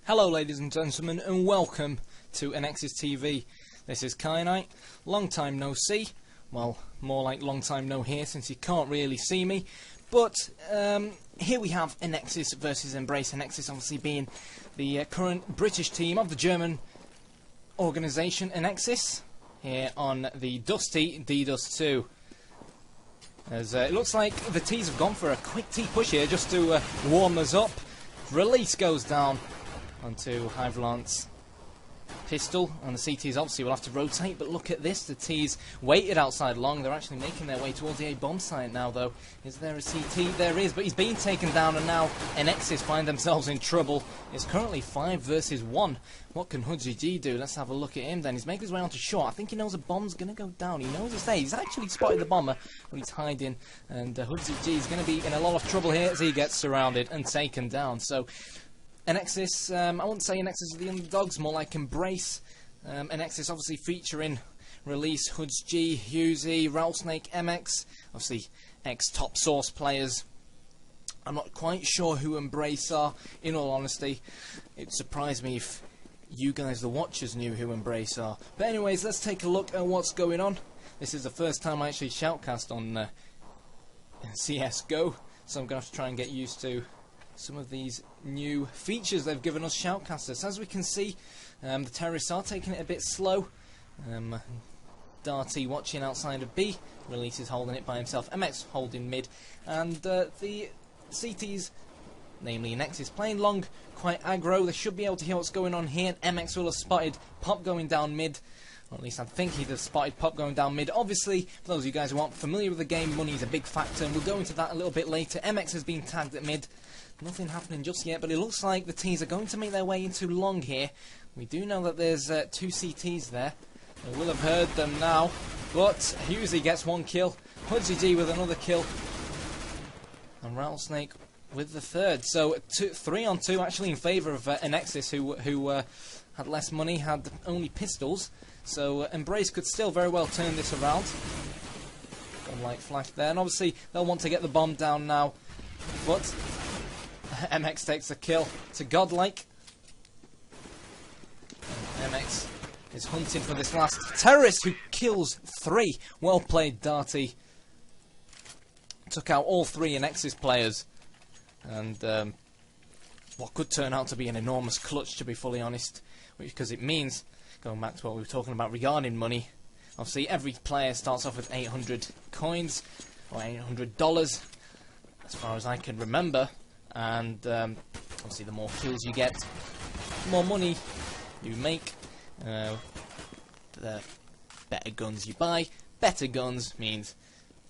Hello ladies and gentlemen, and welcome to ANEXIS TV. This is Knight. Long time no see. Well, more like long time no hear, since you can't really see me. But here we have ANEXIS versus Embrace. ANEXIS obviously being the current British team of the German organisation ANEXIS, here on the Dusty D-Dust2. As it looks like the T's have gone for a quick T push here just to warm us up. Release goes down onto Hivelant's pistol, and the CTs obviously will have to rotate, but look at this, the T's waited outside long. They're actually making their way towards the A-bomb site now though. Is there a CT? There is, but he's been taken down, and now ANEXIS find themselves in trouble. It's currently 5 versus 1. What can HudGG do? Let's have a look at him then. He's making his way onto short. I think he knows a bomb's going to go down. He knows it's there. He's actually spotted the bomber, but he's hiding, and HudGG is going to be in a lot of trouble here as he gets surrounded and taken down. So ANEXIS, I wouldn't say ANEXIS are the underdogs, more like Embrace. ANEXIS obviously featuring Release, HudGG, Husey, Rattlesnake, MX, obviously ex-top source players. I'm not quite sure who Embrace are, in all honesty. It'd surprise me if you guys, the watchers, knew who Embrace are. But anyways, let's take a look at what's going on. This is the first time I actually shoutcast on CSGO, so I'm going to have to try and get used to some of these new features they've given us shoutcasters. As we can see, the terrorists are taking it a bit slow. Darty watching outside of B, Release is holding it by himself, MX holding mid, and the CTs, namely ANEXIS, playing long, quite aggro. They should be able to hear what's going on here. MX will have spotted Pop going down mid, or at least I think he'd have spotted Pop going down mid. Obviously, for those of you guys who aren't familiar with the game, money is a big factor, and we'll go into that a little bit later. MX has been tagged at mid. Nothing happening just yet, but it looks like the T's are going to make their way into long here. We do know that there's 2 CTs there. We will have heard them now, but Husey gets 1 kill, HudGG with another kill, and Rattlesnake with the 3rd. So 3 on 2 actually in favour of ANEXIS, who had less money, had only pistols. So Embrace could still very well turn this around. Got a light flash there, and obviously they'll want to get the bomb down now, but MX takes a kill to Godlike. MX is hunting for this last terrorist, who kills 3. Well played, Darty. Took out all 3 ANEXIS players, and what could turn out to be an enormous clutch, to be fully honest, because it means, going back to what we were talking about regarding money, obviously every player starts off with 800 coins, or $800, as far as I can remember. And obviously the more kills you get, the more money you make, the better guns you buy. Better guns means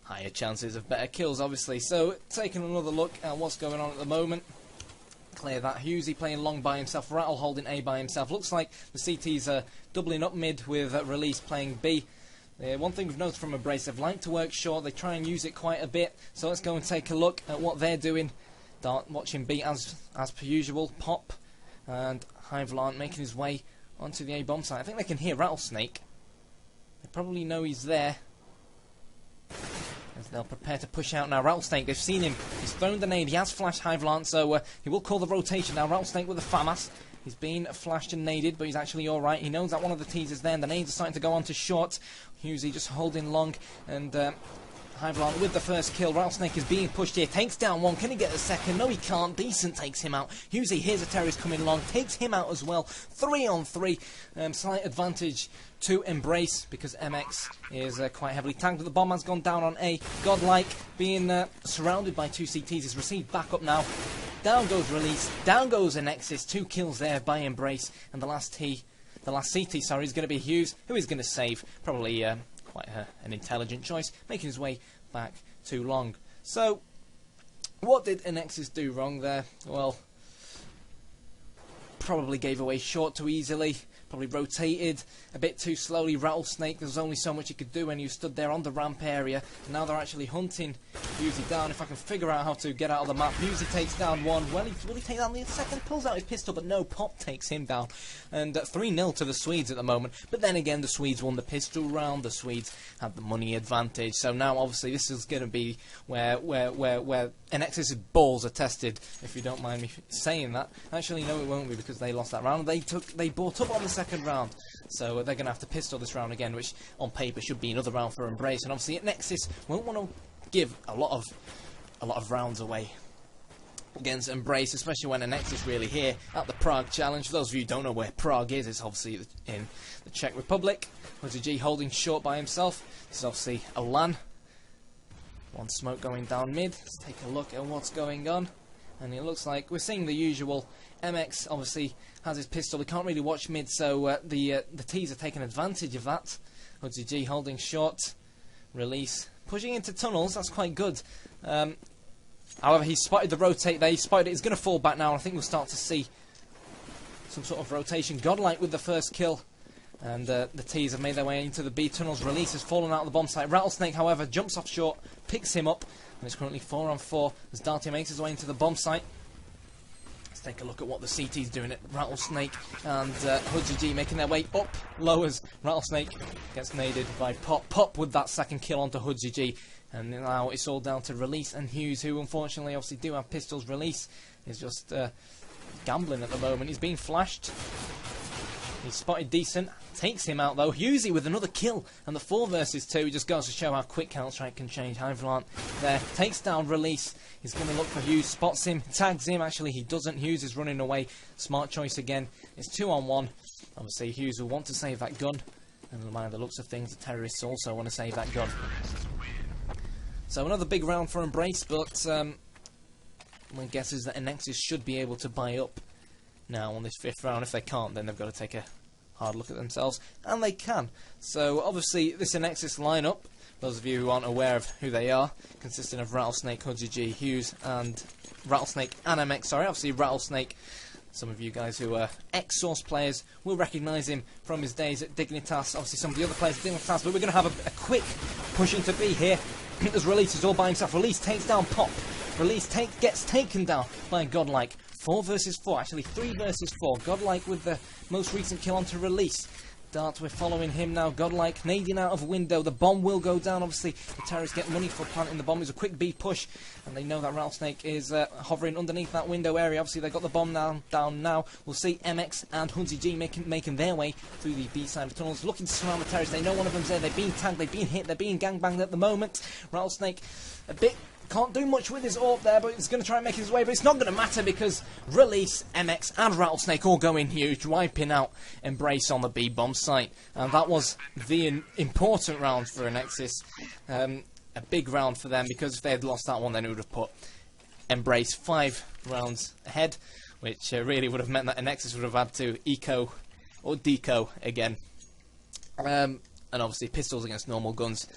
higher chances of better kills, obviously. So taking another look at what's going on at the moment. Clear that. Husey playing long by himself, Rattle holding A by himself. Looks like the CTs are doubling up mid with Release playing B. One thing we've noticed from Embrace, they've liked to work short, they try and use it quite a bit. So let's go and take a look at what they're doing. Dart watching B as per usual. Pop and Hivelant making his way onto the A-bomb site. I think they can hear Rattlesnake. They probably know he's there, as they'll prepare to push out now. Rattlesnake, they've seen him. He's thrown the nade. He has flashed Hivelant, so he will call the rotation now. Rattlesnake with a FAMAS. He's been flashed and naded, but he's actually alright. He knows that one of the T's is there, and the nades are starting to go on to short. Husey just holding long, and Hivelant with the first kill. Rattlesnake is being pushed here. Takes down 1. Can he get the second? No, he can't. Decent takes him out. Husey, here's a terrorist coming long. Takes him out as well. 3 on 3. Slight advantage to Embrace, because MX is quite heavily tagged. But the bomb has gone down on A. Godlike being surrounded by 2 CTs is received back up now. Down goes Release. Down goes ANEXIS. 2 kills there by Embrace. And the last CT, sorry, is going to be Hughes, who is going to save. Probably quite an intelligent choice, making his way back too long. So, what did ANEXIS do wrong there? Well, probably gave away short too easily, probably rotated a bit too slowly. Rattlesnake, there was only so much he could do when you stood there on the ramp area, and now they're actually hunting Husey down. If I can figure out how to get out of the map. Husey takes down 1. Will he take down the second? Pulls out his pistol, but no, Pop takes him down. And 3-0 to the Swedes at the moment. But then again, the Swedes won the pistol round. The Swedes had the money advantage. So now, obviously, this is going to be where ANEXIS' balls are tested, if you don't mind me saying that. Actually, no, it won't be, because because they lost that round. They bought up on the second round, so they're going to have to pistol this round again, which on paper should be another round for Embrace. And obviously ANEXIS won't want to give a lot of rounds away against Embrace, especially when ANEXIS really here at the Prague Challenge. For those of you who don't know where Prague is, it's obviously in the Czech Republic. G holding short by himself. This is obviously a LAN. One smoke going down mid. Let's take a look at what's going on. And it looks like we're seeing the usual. MX obviously has his pistol. We can't really watch mid, so the T's are taking advantage of that. G holding short. Release. Pushing into tunnels. That's quite good. However, he spotted the rotate there. He spotted it. He's going to fall back now. I think we'll start to see some sort of rotation. Godlike with the first kill. And the T's have made their way into the B tunnels. Release has fallen out of the bomb site. Rattlesnake, however, jumps off short, picks him up. And it's currently 4 on 4 as Darty makes his way into the bomb site. Let's take a look at what the CT's doing at Rattlesnake. And G making their way up. Lowers. Rattlesnake gets naded by Pop. Pop with that second kill onto G. And now it's all down to Release and Hughes, who unfortunately obviously do have pistols. Release is just gambling at the moment. He's being flashed. He's spotted decent. Takes him out though. Hughesy with another kill. And the 4 versus 2 just goes to show how quick Counter-Strike can change. Hyvalant there. Takes down Release. He's going to look for Hughes. Spots him. Tags him. Actually, he doesn't. Hughes is running away. Smart choice again. It's 2 on 1. Obviously, Hughes will want to save that gun. And by the looks of things, the terrorists also want to save that gun. So another big round for Embrace, but my guess is that ANEXIS should be able to buy up now on this 5th round. If they can't, then they've got to take a hard look at themselves, and they can. So obviously this ANEXIS lineup, those of you who aren't aware of who they are, consisting of Rattlesnake, G, Hughes, and Rattlesnake and MX. Sorry, obviously Rattlesnake. Some of you guys who are ex-Source players will recognise him from his days at Dignitas. Obviously some of the other players at Dignitas, but we're going to have a quick push into B here. As Release is all by himself. Release takes down Pop. Release gets taken down by Godlike. 4 versus 4, actually 3 versus 4. Godlike with the most recent kill onto Release. Dart, we're following him now. Godlike nading out of window. The bomb will go down. Obviously, the terrorists get money for planting the bomb. It's a quick B push, and they know that Rattlesnake is hovering underneath that window area. Obviously, they got the bomb down now. We'll see MX and G making their way through the B side of tunnels, looking to surround the terrorists. They know one of them's there. They've been tagged. They've been hit. They're being gangbanged at the moment. Rattlesnake a bit. Can't do much with his AWP there, but he's going to try and make his way. But it's not going to matter because Release, MX and Rattlesnake all go in huge, wiping out Embrace on the B-bomb site. And that was the important round for ANEXIS. A big round for them, because if they had lost that one, then it would have put Embrace 5 rounds ahead, which really would have meant that ANEXIS would have had to eco or deco again. And obviously pistols against normal guns.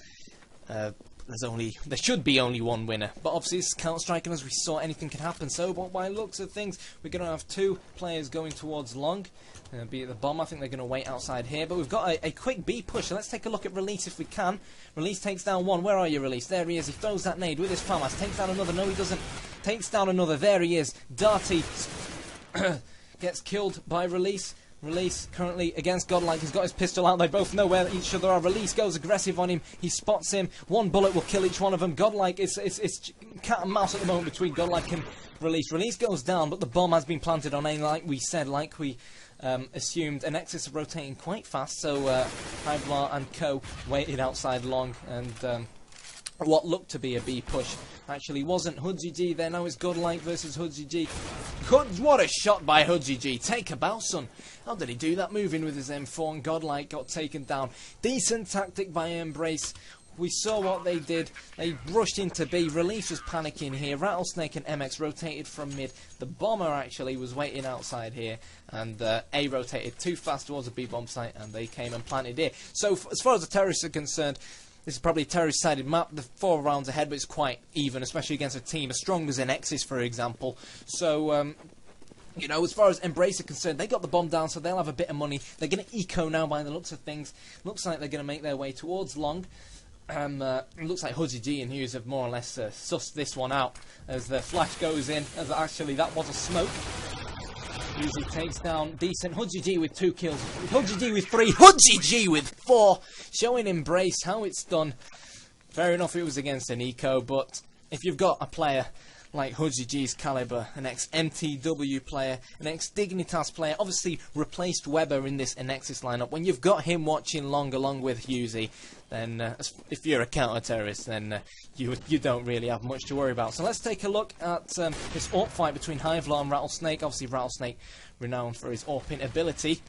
There should be only one winner, but obviously it's Counter-Strike, and as we saw, anything can happen. So, but by looks of things, we're going to have 2 players going towards long, be it the bomb. I think they're going to wait outside here, but we've got a quick B push. So let's take a look at Release if we can. Release takes down one. Where are you, Release? There he is. He throws that nade with his FAMAS. Takes down another. No, he doesn't. Takes down another. There he is. Darty gets killed by Release. Release currently against Godlike. He's got his pistol out. They both know where each other are. Release goes aggressive on him. He spots him. 1 bullet will kill each one of them. Godlike, it's cat and mouse at the moment between Godlike and Release. Release goes down, but the bomb has been planted on A, like we said, like we assumed. ANEXIS are rotating quite fast, so Hyvalant and Co waited outside long, and what looked to be a B push actually wasn't. G there. Now it's Godlike versus G. What a shot by G. Take a bow, son. How did he do that? Moving with his M4, and Godlike got taken down. Decent tactic by Embrace. We saw what they did. They rushed into B. Release was panicking here. Rattlesnake and MX rotated from mid. The bomber actually was waiting outside here, and A rotated too fast towards the B bomb site, and they came and planted here. So as far as the terrorists are concerned, this is probably a terrorist-sided map. The 4 rounds ahead, but it's quite even, especially against a team as strong as ANEXIS, for example. So, you know, as far as Embrace are concerned, they got the bomb down, so they'll have a bit of money. They're going to eco now by the looks of things. Looks like they're going to make their way towards long. It looks like G and Hughes have more or less sussed this one out as the flash goes in. As actually, that was a smoke. Usually takes down decent. G with 2 kills. G with 3. G with 4. Showing Embrace how it's done. Fair enough, it was against an eco, but if you've got a player like HudG's caliber, an ex-MTW player, an ex-Dignitas player, obviously replaced Weber in this ANEXIS lineup. When you've got him watching long along with Husey, then if you're a counter-terrorist, then you don't really have much to worry about. So let's take a look at this AWP fight between Hivelaw and Rattlesnake. Obviously Rattlesnake renowned for his AWPing ability.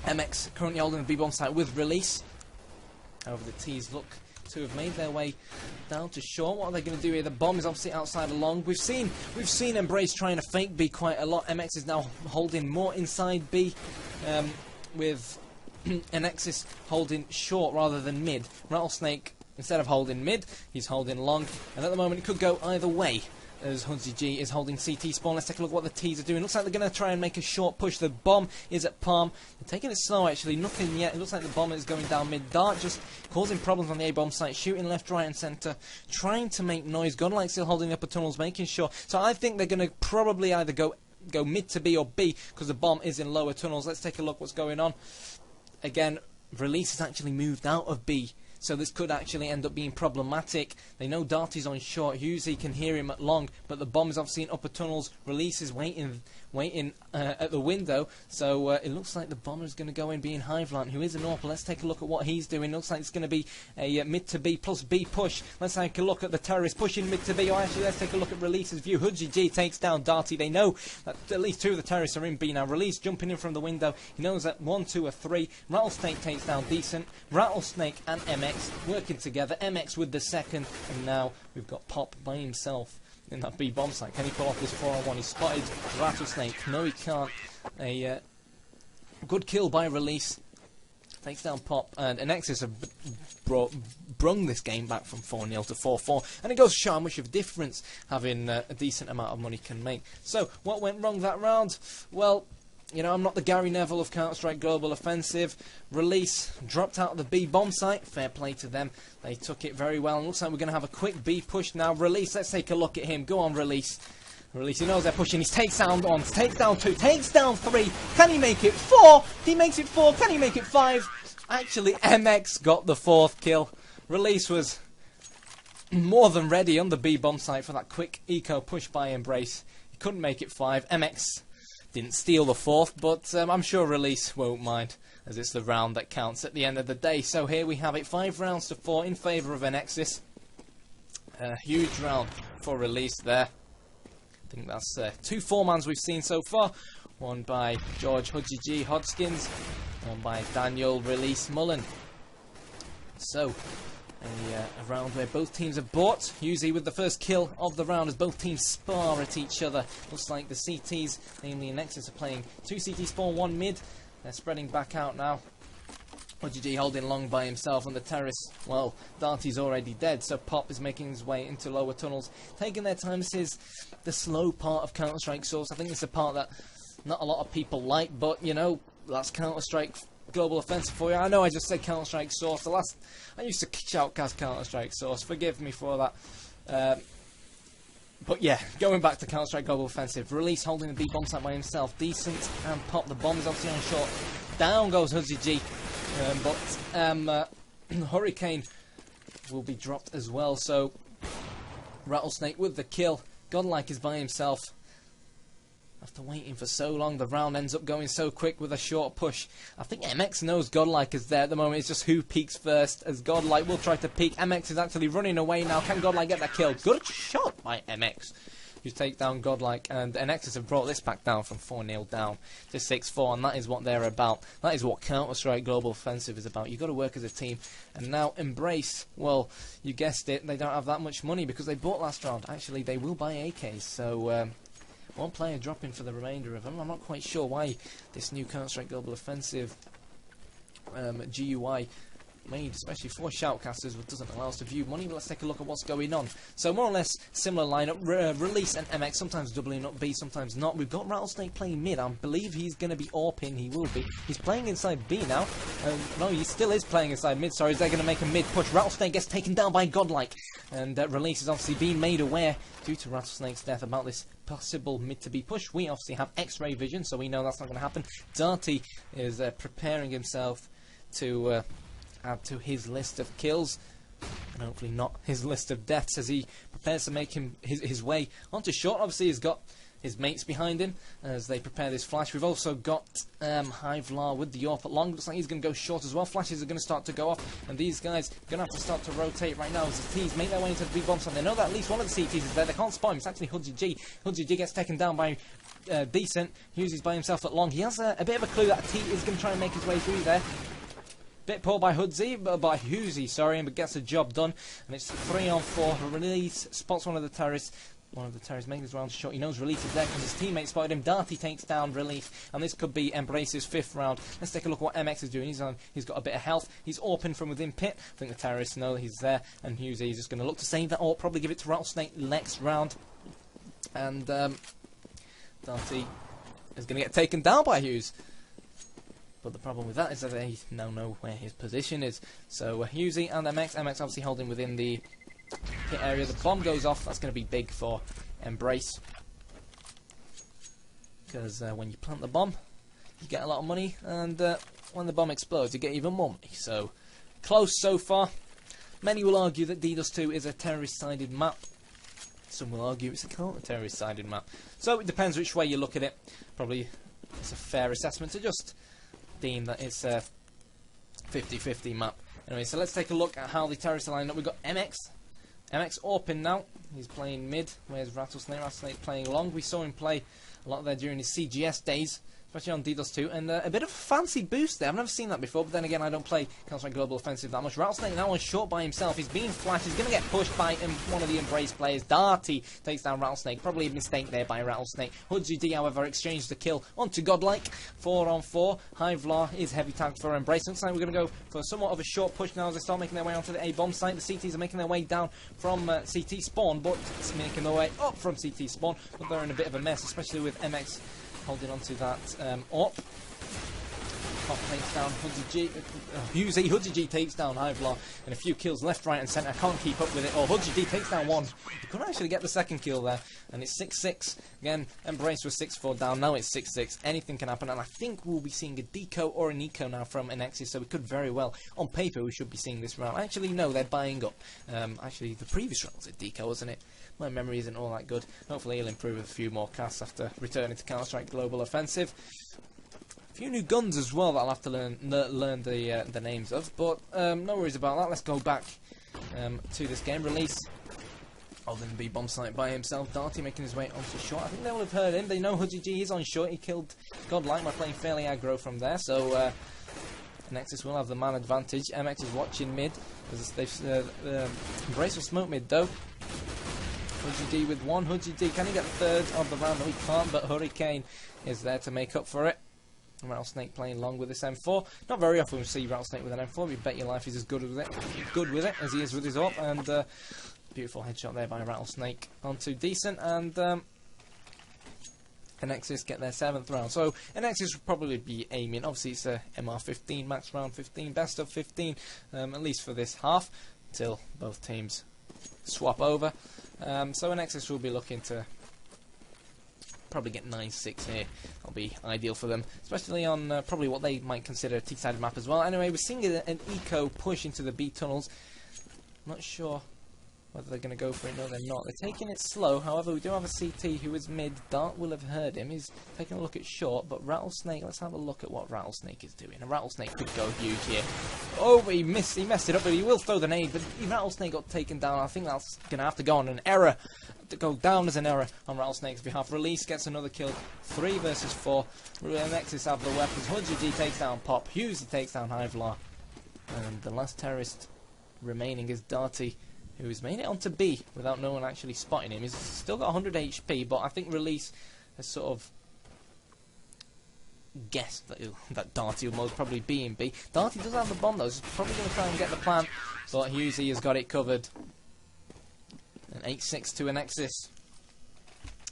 MX currently holding the B-bomb site with Release. Over the T's look to have made their way down to short. What are they going to do here? The bomb is obviously outside of long. We've seen Embrace trying to fake B quite a lot. MX is now holding more inside B, with ANEXIS holding short rather than mid. Rattlesnake, instead of holding mid, he's holding long, and at the moment it could go either way, as HudG is holding CT spawn. Let's take a look at what the T's are doing. Looks like they're going to try and make a short push. The bomb is at Palm. They're taking it slow, actually. Nothing yet. It looks like the bomb is going down mid. Dart just causing problems on the A-bomb site. Shooting left, right and centre. Trying to make noise. Godlike still holding upper tunnels, making sure. So I think they're going to probably either go mid to B or B, because the bomb is in lower tunnels. Let's take a look what's going on. Again, Release has actually moved out of B, so this could actually end up being problematic. They know Darty's on short. Husey can hear him at long, but the bomb is obviously in upper tunnels. Release is waiting at the window, so it looks like the bomber is going to go in being Hivelaw, who is an AWP. Let's take a look at what he's doing. Looks like it's going to be a mid to B plus B push. Let's take a look at the terrorist pushing mid to B. Or actually, let's take a look at Release's view. HudG takes down Darty. They know that at least two of the terrorists are in B now. Release jumping in from the window. He knows that 1, 2 or 3. Rattlesnake takes down Decent. Rattlesnake and MX working together. MX with the second, and now we've got Pop by himself in that B bomb site. Can he pull off this 4-on-1? He spotted Rattlesnake. No, he can't. A good kill by Release. Takes down Pop, and ANEXIS have brung this game back from 4-0 to 4-4, and it goes to show how much of a difference having a decent amount of money can make. So, what went wrong that round? Well, you know, I'm not the Gary Neville of Counter-Strike Global Offensive. Release dropped out of the B bomb site. Fair play to them. They took it very well. And looks like we're going to have a quick B push now. Release, let's take a look at him. Go on, Release. Release, he knows they're pushing. He takes down 1, takes down 2, takes down 3. Can he make it 4? He makes it 4. Can he make it 5? Actually, MX got the 4th kill. Release was more than ready on the B bomb site for that quick eco push by Embrace. He couldn't make it 5. MX didn't steal the 4th, but I'm sure Release won't mind, as it's the round that counts at the end of the day. So here we have it, 5 rounds to 4 in favour of ANEXIS. A huge round for Release there. I think that's 2 4-mans we've seen so far. One by George HudG Hodgkins, one by Daniel Release Mullen. So, a round where both teams have bought. Husey with the first kill of the round as both teams spar at each other. Looks like the CTs, namely ANEXIS, are playing 2 CT spawn, 1 mid. They're spreading back out now. HudG holding long by himself, and the terrorists, well, Darty's already dead, so Pop is making his way into lower tunnels, taking their time. This is the slow part of Counter-Strike Source. I think it's a part that not a lot of people like, but, you know, that's Counter-Strike Global Offensive for you. I know I just said Counter-Strike Source. I used to shoutcast Counter-Strike Source. Forgive me for that. But yeah, going back to Counter-Strike Global Offensive. Release holding the B bomb site by himself. Decent and Pop. The bomb is obviously on short. Down goes HudG. But Hurricane will be dropped as well. So Rattlesnake with the kill. Godlike is by himself. After waiting for so long, the round ends up going so quick with a short push. I think MX knows Godlike is there at the moment. It's just who peeks first, as Godlike will try to peek. MX is actually running away now. Can Godlike get that kill? Good shot by MX, who take down Godlike. And ANEXIS have brought this back down from 4-0 down to 6-4, and that is what they're about. That is what Counter-Strike Global Offensive is about. You've got to work as a team. And now Embrace, well, you guessed it, they don't have that much money because they bought last round. Actually, they will buy AKs, so one player dropping for the remainder of them. I'm not quite sure why this new Counter-Strike Global Offensive GUI made especially for shoutcasters doesn't allow us to view money, but let's take a look at what's going on. So more or less similar lineup. Release and MX, sometimes doubling up B, sometimes not. We've got Rattlesnake playing mid. I believe he's going to be AWPing. He will be. He's playing inside B now. No, he still is playing inside mid. Sorry, they're going to make a mid push. Rattlesnake gets taken down by Godlike, and Release is obviously being made aware due to Rattlesnake's death about this possible mid to B push. We obviously have X-ray vision, so we know that's not going to happen. Darty is preparing himself to add to his list of kills and hopefully not his list of deaths as he prepares to make his way onto short. Obviously, he's got his mates behind him as they prepare this flash. We've also got Hivlar with the AWP at long. Looks like he's going to go short as well. Flashes are going to start to go off, and these guys are going to have to start to rotate right now as the T's make their way into the B bomb site. They know that at least one of the CTs is there. They can't spot him. It's actually Hudgy G. Hudgy G gets taken down by Decent. Hughes by himself at long. He has a bit of a clue that a T is going to try and make his way through there. Bit poor by Hughesy, sorry, but gets the job done. And it's 3-on-4. Release spots one of the terrorists. One of the terrorists making his round shot. He knows Release is there because his teammate spotted him. Darty takes down Release, and this could be Embrace's 5th round. Let's take a look at what MX is doing. He's got a bit of health. He's AWPing from within pit. I think the terrorists know he's there, and Hughesy is just going to look to save that AWP, probably give it to Rattlesnake next round. And Darty is going to get taken down by Hughes. But the problem with that is that they now know where his position is. So Hughesy and MX obviously holding within the hit area. The bomb goes off. That's going to be big for Embrace. Because when you plant the bomb, you get a lot of money. And when the bomb explodes, you get even more money. So close so far. Many will argue that dust2 is a terrorist-sided map. Some will argue it's a counter-terrorist-sided map. So it depends which way you look at it. Probably it's a fair assessment to just deem that it's a 50-50 map. Anyway, so let's take a look at how the terrorists are lined up. We've got MX AWPing now. He's playing mid. Where's Rattlesnake? Rattlesnake playing long. We saw him play a lot there during his CGS days, especially on dust2, and a bit of a fancy boost there. I've never seen that before, but then again, I don't play Counter-Strike Global Offensive that much. Rattlesnake now on short by himself. He's being flashed. He's going to get pushed by one of the Embrace players. Darty takes down Rattlesnake. Probably a mistake there by Rattlesnake. Hudgy D, however, exchanged the kill onto Godlike. 4-on-4. Hivlar is heavy tagged for Embrace. Looks like we're going to go for somewhat of a short push now as they start making their way onto the A bomb site. The CTs are making their way down from CT spawn, but it's making their way up from CT spawn. But they're in a bit of a mess, especially with MX holding on to that AWP. Pop takes down Hughesy. Hudgy G takes down Hivlar, and a few kills left, right and centre. I can't keep up with it. Oh, Hudgy D takes down one. He couldn't actually get the second kill there, and it's 6-6. Again, Embrace was 6-4 down. Now it's 6-6. Anything can happen, and I think we'll be seeing a deco or an eco now from ANEXIS, so we could very well, on paper, we should be seeing this round. Actually, no, they're buying up. Actually, the previous round was a deco, wasn't it? My memory isn't all that good. Hopefully he'll improve with a few more casts after returning to Counter-Strike Global Offensive. A few new guns as well that I'll have to learn the names of, but no worries about that. Let's go back to this game. Release holding the B bomb site by himself. Darty making his way onto short. I think they will have heard him. They know Hudgy G is on short. He killed Godlike by playing fairly aggro from there, so ANEXIS will have the man advantage. MX is watching mid. Embrace will smoke mid though. Hudgy D with one. Hudgy D, can he get the third of the round? No, he can't, but Hurricane is there to make up for it. Rattlesnake playing long with this M4. Not very often we see Rattlesnake with an M4, but you bet your life he's as good with it as he is with his AWP. And beautiful headshot there by Rattlesnake onto Decent, and ANEXIS get their 7th round. So ANEXIS will probably be aiming, obviously it's a MR15, max round 15, best of 15, at least for this half, till both teams swap over. So ANEXIS will be looking to probably get 9-6 here. That'll be ideal for them, especially on probably what they might consider a T-sided map as well. Anyway, we're seeing an eco push into the B tunnels. Not sure whether they're going to go for it. No, they're not. They're taking it slow. However, we do have a CT who is mid. Dart will have heard him. He's taking a look at short, but Rattlesnake, let's have a look at what Rattlesnake is doing. A Rattlesnake could go huge here. Oh, but he messed it up, but he will throw the nade. But Rattlesnake got taken down. I think that's going to have to go on an error. To go down as an error on Rattlesnake's behalf. Release gets another kill. 3 versus 4. ANEXIS have the weapons. Hudgy G takes down Pop. Hughesy takes down Hivlar. And the last terrorist remaining is Darty, who has made it onto B without no one actually spotting him. He's still got 100 HP, but I think Release has sort of guessed that Darty will most probably be in B. Darty does have the bomb though, so he's probably going to try and get the plant, but Hughesy has got it covered. An 8-6 to ANEXIS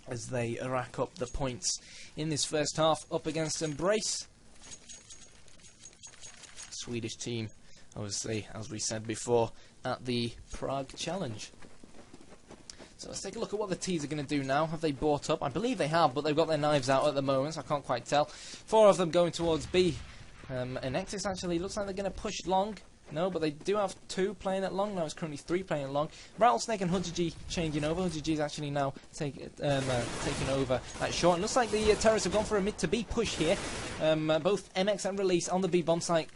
as they rack up the points in this first half up against Embrace. Swedish team, obviously, as we said before, at the Prague Challenge. So let's take a look at what the T's are going to do now. Have they bought up? I believe they have, but they've got their knives out at the moment, so I can't quite tell. 4 of them going towards B. ANEXIS actually looks like they're going to push long. No, but they do have 2 playing at long. Now it's currently 3 playing at long. Rattlesnake and HudGG changing over. HudGG is actually now taking over at short. And looks like the terrorists have gone for a mid to B push here. Both MX and Release on the B bomb site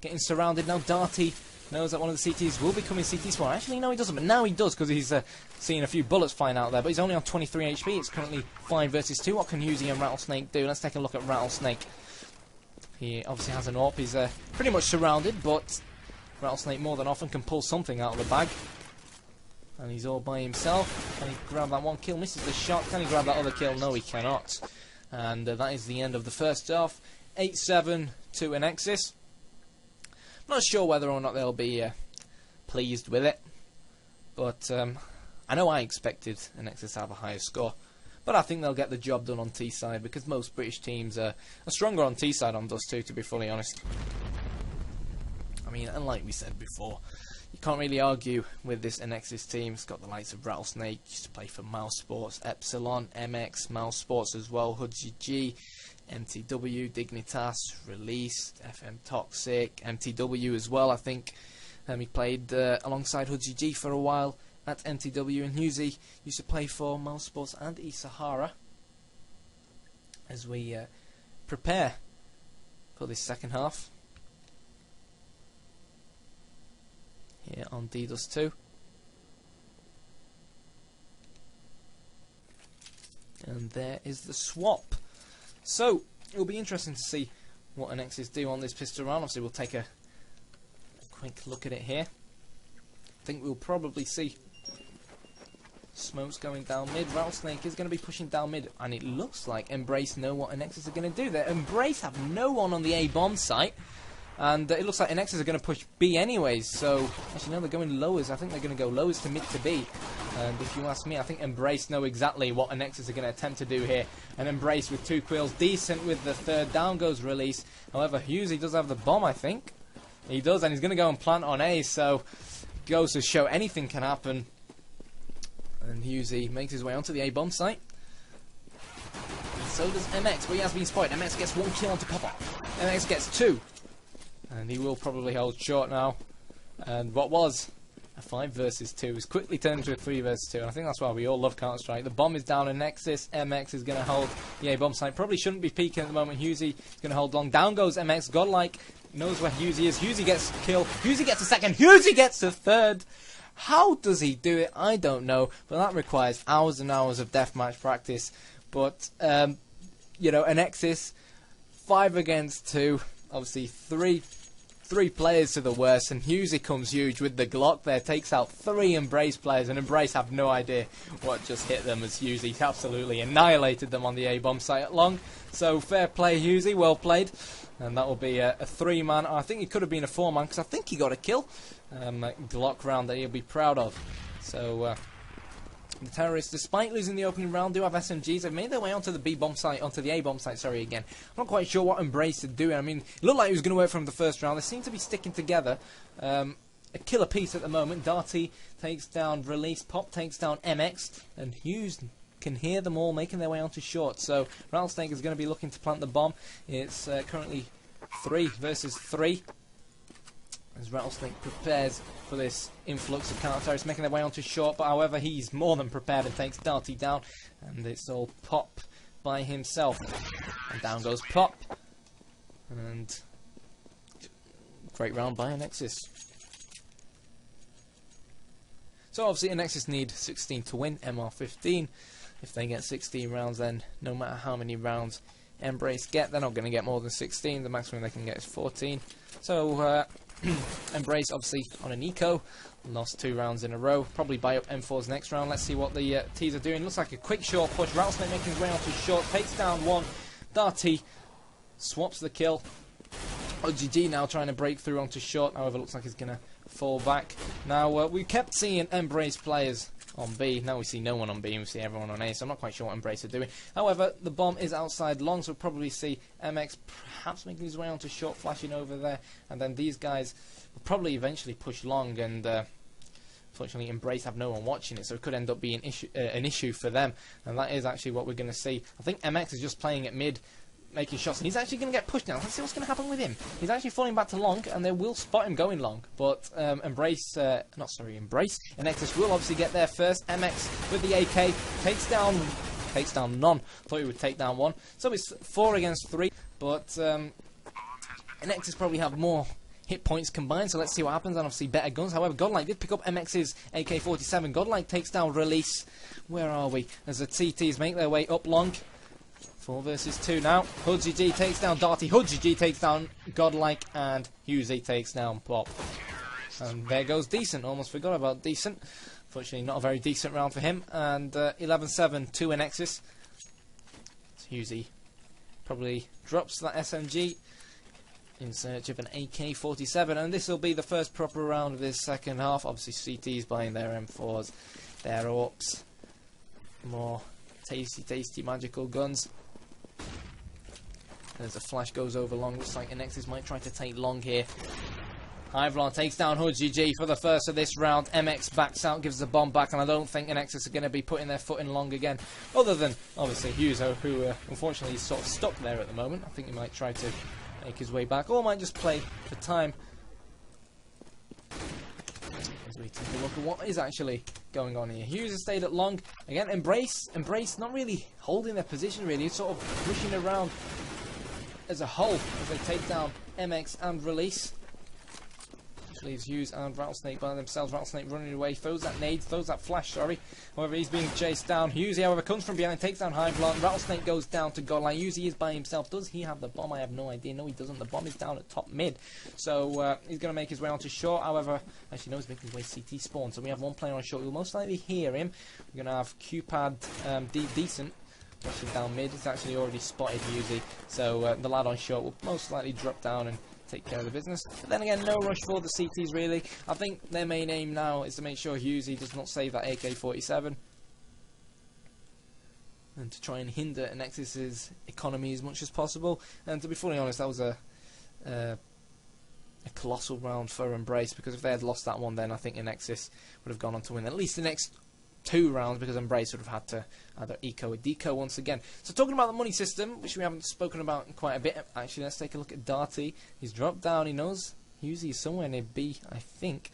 getting surrounded. Now Darty knows that one of the CTs will be coming CT spawn. Actually, no, he doesn't, but now he does because he's seeing a few bullets flying out there. But he's only on 23 HP. It's currently 5 versus 2. What can Husey and Rattlesnake do? Let's take a look at Rattlesnake. He obviously has an AWP. He's pretty much surrounded, but Rattlesnake more than often can pull something out of the bag. And he's all by himself. Can he grab that 1 kill? Misses the shot. Can he grab that other kill? No, he cannot. And that is the end of the first half. 8-7 to ANEXIS. Not sure whether or not they'll be pleased with it. But I know I expected ANEXIS to have a higher score. But I think they'll get the job done on T-side because most British teams are stronger on T-side on dust2, to be fully honest. I mean, and like we said before, you can't really argue with this ANEXIS team. It's got the likes of Rattlesnake, used to play for Mouse Sports, Epsilon, MX, Mouse Sports as well, HudGG, MTW, Dignitas, Release, FM Toxic, MTW as well, I think. He played alongside HudGG for a while at MTW, and Husey used to play for Mouse Sports and eSahara. As we prepare for this second half here on dust2. And there is the swap. So it'll be interesting to see what ANEXIS do on this pistol round. Obviously we'll take a quick look at it here. I think we'll probably see smokes going down mid. Rattlesnake is going to be pushing down mid, and it looks like Embrace know what ANEXIS are going to do there. Embrace have no one on the A bomb site, and it looks like ANEXIS are going to push B anyways. So actually no, they're going lowers. I think they're going to go lowers to mid to B. And if you ask me, I think Embrace know exactly what ANEXIS are going to attempt to do here. And Embrace with 2 quills, decent with the third. Down goes Release. However, Husey does have the bomb, I think. He does, and he's going to go and plant on A. So goes to show anything can happen. And Husey makes his way onto the A bomb site. And so does MX, but he has been spotted. MX gets 1 kill onto Papa. MX gets 2. And he will probably hold short now. And what was a 5 versus 2 is quickly turned into a 3 versus 2. And I think that's why we all love Counter-Strike. The bomb is down in ANEXIS. MX is going to hold the A bomb site. Probably shouldn't be peeking at the moment. Husey is going to hold long. Down goes MX. Godlike knows where Husey is. Husey gets a kill. Husey gets a second. Husey gets a third. How does he do it? I don't know, but that requires hours and hours of deathmatch practice. But, you know, ANEXIS, 5 against 2, obviously 3 players to the worst, and Husey comes huge with the Glock there, takes out 3 Embrace players, and Embrace have no idea what just hit them, as Husey absolutely annihilated them on the A-bomb site at long. So, fair play, Husey, well played. And that will be a 3-man. I think it could have been a 4-man, because I think he got a kill. Glock round that he'll be proud of. So, the terrorists, despite losing the opening round, do have SMGs. They've made their way onto the B bomb site, onto the A bomb site, sorry, again. I'm not quite sure what Embrace are doing. I mean, it looked like it was going to work from the first round. They seem to be sticking together. A killer piece at the moment. Darty takes down Release. Pop takes down MX. And Hughes can hear them all making their way onto short. So, Rattlesnake is going to be looking to plant the bomb. It's currently 3 versus 3. As Rattlesnake prepares for this influx of counter-terrorists making their way onto short, but however he's more than prepared and takes Darty down, and it's all Pop by himself. And down goes Pop. And great round by ANEXIS. So obviously ANEXIS need 16 to win, MR 15. If they get 16 rounds, then no matter how many rounds Embrace get, they're not going to get more than 16. The maximum they can get is 14. So Embrace obviously on an eco, lost 2 rounds in a row, probably buy up M4's next round. Let's see what the T's are doing. Looks like a quick short push. Rattlesnake making his way onto short, takes down 1. Darty swaps the kill. HudGG now trying to break through onto short, however looks like he's going to fall back. Now we kept seeing Embrace players on B. Now we see no one on B, we see everyone on A, so I'm not quite sure what Embrace are doing. However, the bomb is outside long, so we'll probably see MX perhaps making his way onto short, flashing over there, and then these guys will probably eventually push long, and unfortunately Embrace have no one watching it, so it could end up being an issue for them, and that is actually what we're going to see. I think MX is just playing at mid, making shots, and he's actually going to get pushed now. Let's see what's going to happen with him. He's actually falling back to long, and they will spot him going long. But Embrace, ANEXIS will obviously get there first. MX with the AK takes down none. Thought he would take down one. So it's 4 against 3. But ANEXIS probably have more hit points combined, so let's see what happens, and obviously better guns. However, Godlike did pick up MX's AK-47. Godlike takes down Release. Where are we? As the TTs make their way up long. 4 versus 2 now. HudGG takes down Darty. HudGG takes down Godlike, and Husey takes down Pop. And there goes Decent. Almost forgot about Decent. Unfortunately, not a very decent round for him. And 11-7 to ANEXIS. Husey probably drops that SMG in search of an AK-47, and this will be the first proper round of this second half. Obviously, CT's buying their M4s, their AWPs, more tasty, magical guns. As a flash goes over long, looks like ANEXIS might try to take long here. Ivlon takes down HudGG for the first of this round. MX backs out, gives the bomb back, and I don't think ANEXIS are going to be putting their foot in long again. Other than, obviously, Huzo, who unfortunately is sort of stuck there at the moment. I think he might try to make his way back, or might just play for time. As we take a look at what is actually going on here. Hughes has stayed at long. Again, Embrace not really holding their position really. It's sort of pushing around as a whole as they take down MX and Release. Which leaves Hughes and Rattlesnake by themselves. Rattlesnake running away, throws that nade, throws that flash, sorry. However, he's being chased down. Hughes, however, comes from behind, takes down Hivlon. Rattlesnake goes down to Godlike. Hughes is by himself. Does he have the bomb? I have no idea. No, he doesn't. The bomb is down at top mid. So he's going to make his way onto short. However, actually, no, he's making his way CT spawn. So we have one player on short. You'll most likely hear him. We're going to have Cupad Decent pushing down mid. He's actually already spotted Hughes. So the lad on short will most likely drop down and take care of the business. But then again, no rush for the CTs really. I think their main aim now is to make sure Husey does not save that AK-47 and to try and hinder ANEXIS's economy as much as possible. And to be fully honest, that was a colossal round for Embrace, because if they had lost that one, then I think ANEXIS would have gone on to win at least the next 2 rounds, because Embrace would have had to either eco or deco once again. So talking about the money system, which we haven't spoken about in quite a bit, actually, let's take a look at Darty. He's dropped down, he knows Husey is somewhere near B, I think.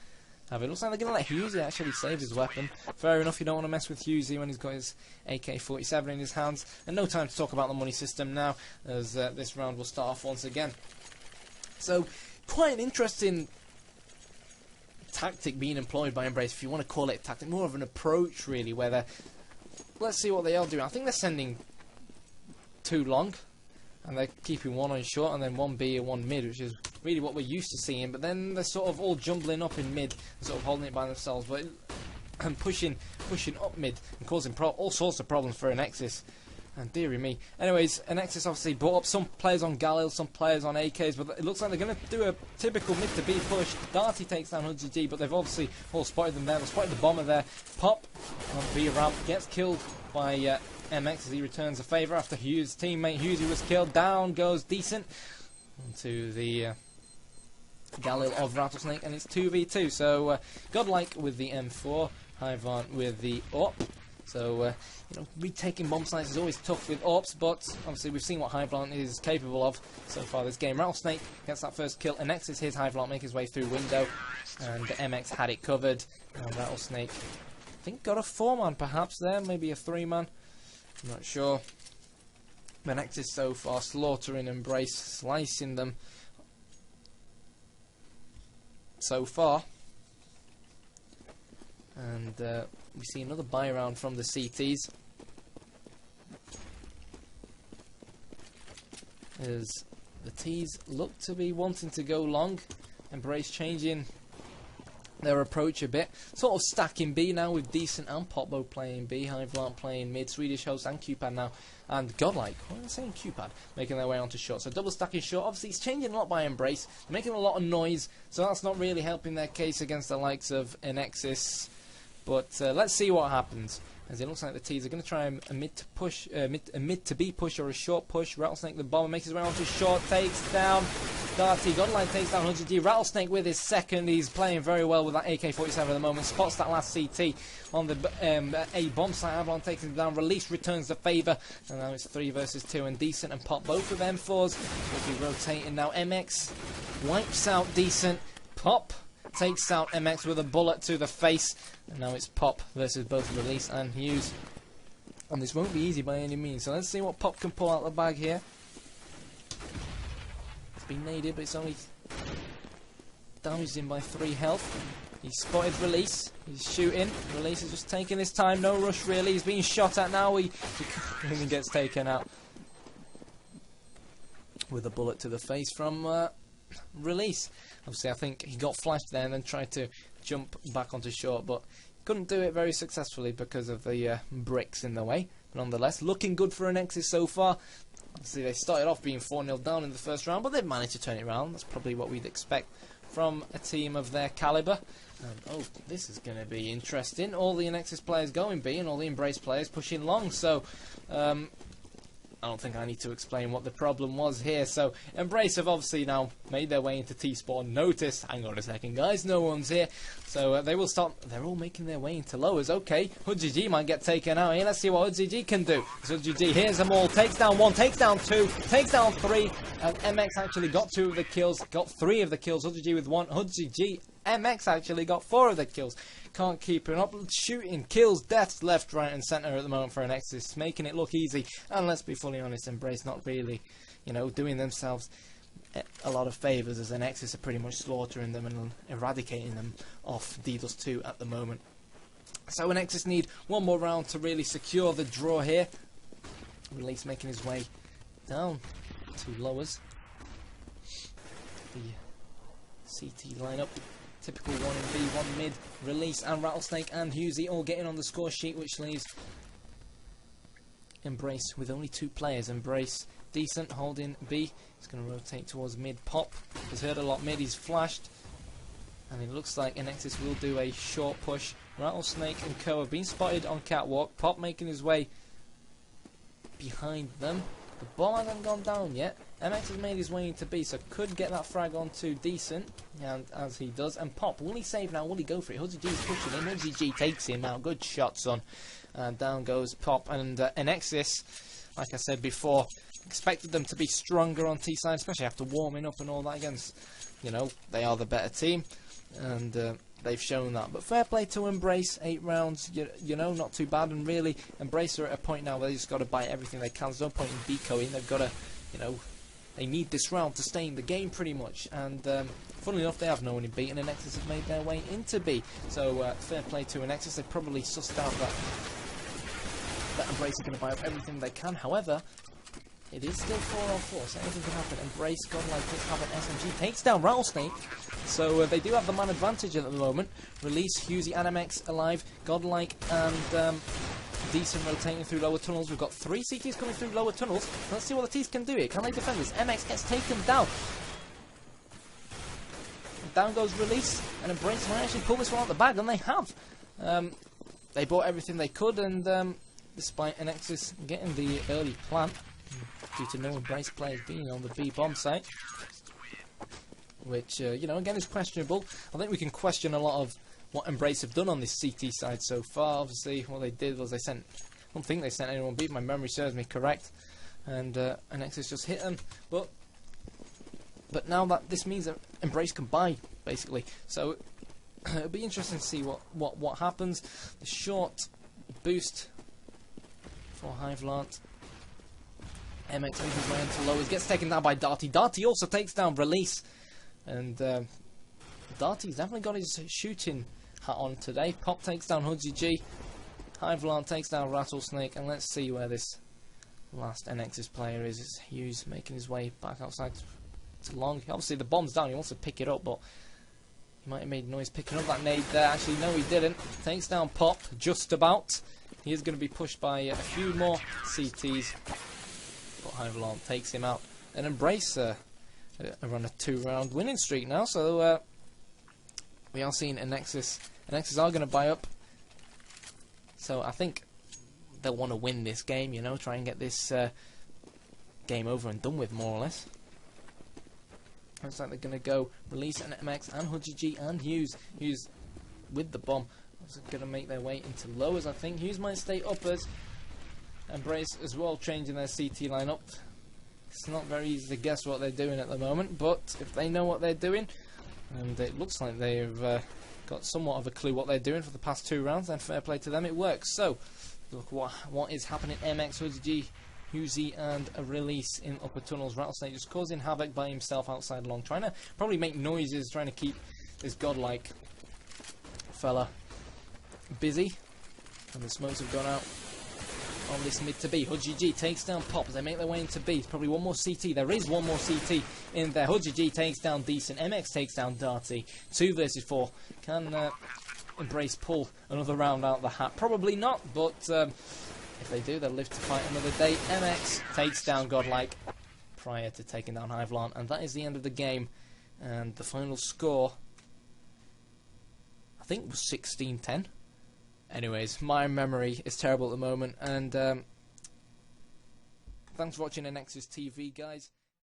However, it looks like they're going to let Husey actually save his weapon. Fair enough, you don't want to mess with Husey when he's got his AK-47 in his hands. And no time to talk about the money system now, as this round will start off once again. So, quite an interesting tactic being employed by Embrace, if you want to call it a tactic, more of an approach really, where they're, let's see what they are doing. I think they're sending 2 long, and they're keeping 1 on short, and then 1 B and 1 mid, which is really what we're used to seeing. But then they're sort of all jumbling up in mid and sort of holding it by themselves, but and pushing up mid and causing all sorts of problems for ANEXIS. And dearie me. Anyways, ANEXIS obviously brought up some players on Galil, some players on AKs, but it looks like they're going to do a typical mid to B push. Darty takes down HudGG, but they've obviously all spotted them there. They've spotted the bomber there. Pop on B ramp gets killed by MX as he returns a favour after Hughes' teammate Husey was killed. Down goes Decent onto the Galil of Rattlesnake, and it's 2v2. So Godlike with the M4, Hivant with the AWP. So, you know, retaking bomb sites is always tough with AWPs, but obviously we've seen what Hivlant is capable of so far this game. Rattlesnake gets that first kill. ANEXIS hears Hivlant make his way through window, and MX had it covered. And Rattlesnake, I think, got a 4-man perhaps there, maybe a 3-man. I'm not sure. ANEXIS so far slaughtering Embrace, slicing them so far. And we see another buy round from the CTs as the T's look to be wanting to go long. Embrace changing their approach a bit, sort of stacking B now with Decent and Popbo playing B, Hivlant playing mid, Swedish Host and Cupad now, and Godlike, what am I saying, Cupad, making their way onto short. So double stacking short. Obviously it's changing a lot by Embrace, they're making a lot of noise, so that's not really helping their case against the likes of ANEXIS. But let's see what happens, as it looks like the T's are going to try a mid to push, a mid to B push or a short push. Rattlesnake the bomber makes his way onto short, takes down Darty. Godline takes down 100G. Rattlesnake with his second. He's playing very well with that AK-47 at the moment. Spots that last CT on the A bomb site. Avalon takes him down. Release returns the favour. And now it's 3 versus 2. And Decent and Pop both with M4s. Will be rotating now. MX wipes out Decent. Pop takes out MX with a bullet to the face. And now it's Pop versus both Release and Hughes. And this won't be easy by any means. So let's see what Pop can pull out the bag here. It's been naded, but it's only damaged him by 3 health. He's spotted Release. He's shooting. Release is just taking his time. No rush really. He's being shot at now. He gets taken out with a bullet to the face from Release. Obviously, I think he got flashed there and then tried to jump back onto short, but couldn't do it very successfully because of the bricks in the way. But nonetheless, looking good for ANEXIS so far. Obviously, they started off being 4-0 down in the first round, but they've managed to turn it around. That's probably what we'd expect from a team of their calibre. Oh, this is going to be interesting. All the ANEXIS players going B and all the Embrace players pushing long. So, I don't think I need to explain what the problem was here. So, Embrace have obviously now made their way into T-spawn. Notice, hang on a second guys, no one's here. So they will start, they're all making their way into lowers. Okay, HudGG might get taken out here. Let's see what HudGG can do. HudGG hears them all, takes down 1, takes down 2, takes down 3. And MX actually got 2 of the kills, got 3 of the kills. HudGG with 1, HudGG, MX actually got 4 of the kills. Can't keep it up. Shooting, kills, deaths left, right and centre at the moment for ANEXIS, making it look easy. And let's be fully honest, Embrace not really, you know, doing themselves a lot of favours, as ANEXIS are pretty much slaughtering them and eradicating them off dust2 at the moment. So ANEXIS need one more round to really secure the draw here. Release making his way down to lowers. The CT lineup. Typical 1 in B, 1 mid, Release and Rattlesnake and Hughesy all getting on the score sheet, which leaves Embrace with only 2 players. Embrace Decent holding B. He's going to rotate towards mid. Pop has heard a lot mid. He's flashed. And it looks like ANEXIS will do a short push. Rattlesnake and Co have been spotted on catwalk. Pop making his way behind them. The ball hasn't gone down yet. MX has made his way into B, so could get that frag onto Decent, and as he does. And Pop, will he save now? Will he go for it? HudGG is pushing him. HudGG takes him out. Good shot, son. And down goes Pop. And ANEXIS, like I said before, expected them to be stronger on T side, especially after warming up and all that against, you know, they are the better team. And they've shown that. But fair play to Embrace. 8 rounds, you know, not too bad. And really, Embrace are at a point now where they just got to bite everything they can. There's no point in decoying. They've got to, you know, they need this round to stay in the game pretty much. And funnily enough, they have no one in B, and ANEXIS have made their way into B. So fair play to ANEXIS. They probably sussed out that Embrace are going to buy up everything they can. However, it is still 4-on-4, so anything can happen. Embrace, Godlike, does have an SMG, takes down Rattlesnake. So they do have the man advantage at the moment. Release, Hughesy, and MX alive. Godlike and Decent rotating through lower tunnels. We've got 3 CTs coming through lower tunnels. Let's see what the T's can do here. Can they defend this? MX gets taken down. Down goes Release, and Embrace might actually pull this one out the bag, and they have. They bought everything they could, and despite ANEXIS getting the early plant, due to no Embrace players being on the B bomb site, which, you know, again is questionable. I think we can question a lot of what Embrace have done on this CT side so far. Obviously, what they did was they sent, I don't think they sent anyone B, if my memory serves me correct, and ANEXIS just hit them. But now that this means that Embrace can buy, basically. So it'll be interesting to see what happens. The short boost for Hivelant. MX makes his way into lowers, gets taken down by Darty. Darty also takes down Release. And Darty's definitely got his shooting hat on today. Pop takes down HudGG. Hivelant takes down Rattlesnake. And let's see where this last ANEXIS player is. It's Hughes making his way back outside to long. Obviously the bomb's down, he wants to pick it up, but he might have made noise picking up that nade there. Actually, no he didn't. Takes down Pop, just about. He is going to be pushed by a few more CTs. But Hivelant takes him out. And Embrace are on a 2-round winning streak now, so we are seeing ANEXIS. ANEXIS are going to buy up. So I think they'll want to win this game, you know, try and get this game over and done with, more or less. Looks like they're going to go Release and MX and HudGG and Hughes. Hughes with the bomb. Also going to make their way into lowers, I think. Hughes might stay uppers. Embrace as well, changing their CT lineup. It's not very easy to guess what they're doing at the moment, but if they know what they're doing, and it looks like they've got somewhat of a clue what they're doing for the past 2 rounds, then fair play to them, it works. So, look what is happening. MX, HudGG, Hughesy and a Release in upper tunnels. Rattlesnake just causing havoc by himself outside long, trying to probably make noises, trying to keep this godlike fella busy. And the smokes have gone out on this mid to B. HudGG takes down Pop as they make their way into B. There's probably one more CT. There is one more CT in there. HudGG takes down Decent. MX takes down Darty. 2 versus 4. Can Embrace pull another round out the hat? Probably not, but if they do, they'll live to fight another day. MX takes down Godlike prior to taking down Hivlan, and that is the end of the game. And the final score, I think, was 16-10. Anyways, my memory is terrible at the moment, and thanks for watching ANEXIS TV, guys.